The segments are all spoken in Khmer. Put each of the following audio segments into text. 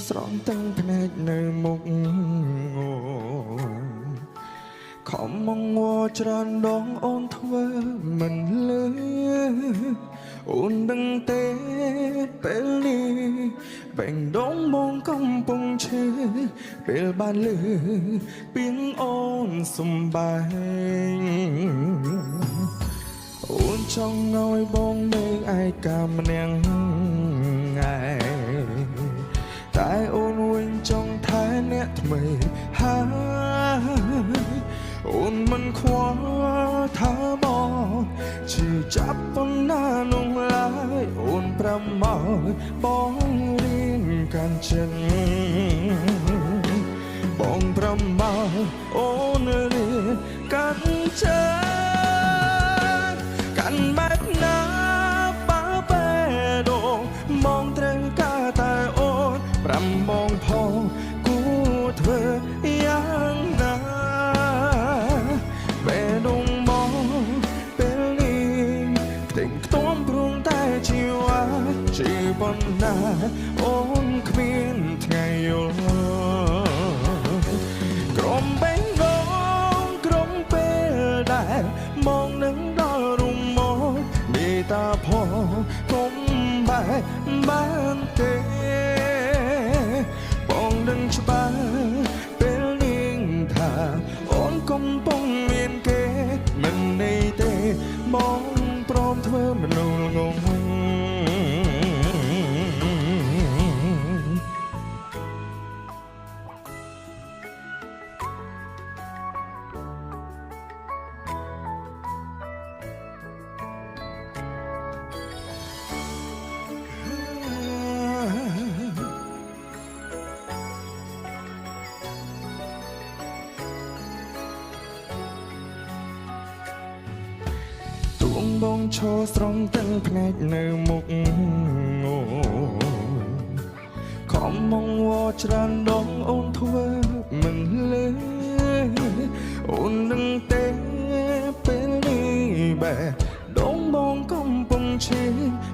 ស្រង់ទាំងភ្នែកនៅមុខខំមកងច្រើនដងអូនធ្វើមិនលឺអូនដឹងទេពេលនេះបែងដងមកកំពុងឈឺពេលបានលឺពីងអូនសំបែងអូនចង់ឲ្យបងនៅឯកាម្នាក់ឯងតែអូនវិញចង់ថែអ្នកថ្មីហើយអូនមិនខ្វល់ថាបងឈឺចាប់ប៉ុណ្ណានោះឡើយអូនប្រមកបងរៀនកាន់ចិនបងប្រមកអូនរៀនកាន់ចិនកាន់បែបណាបើពេលដងมองត្រូវការតែអូនប្រាំបងផងគួរធ្វើយ៉ាងណាពេលដងមកពេលនេះខ្ទេចខ្ទាំព្រមតែជីវ៉ាជីប៉ុណ្ណាអូនគ្មានថ្ងៃយល់ក្រុមបេងដងក្រុមពេលដែលមកនឹងដល់រុំមកមេតាផងកុំបែកបានទេបងដឹងច្បាស់ពេលនេះថាអូនកំពុងមានគេមិនន័យទេបងព្រមធ្វើមនុស្សងងបងឈរស្រង់ទាំងភ្នែកនៅមុខខំមកវច្រើនដងអូនធ្វើមិនលឺអូននឹងទេពេលនេះបែដងបងកំពុងឈឺ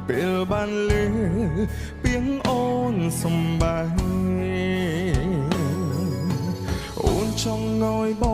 ពេលបានលឺពីងអូនសំបែងអូនចង់ឲ្យបង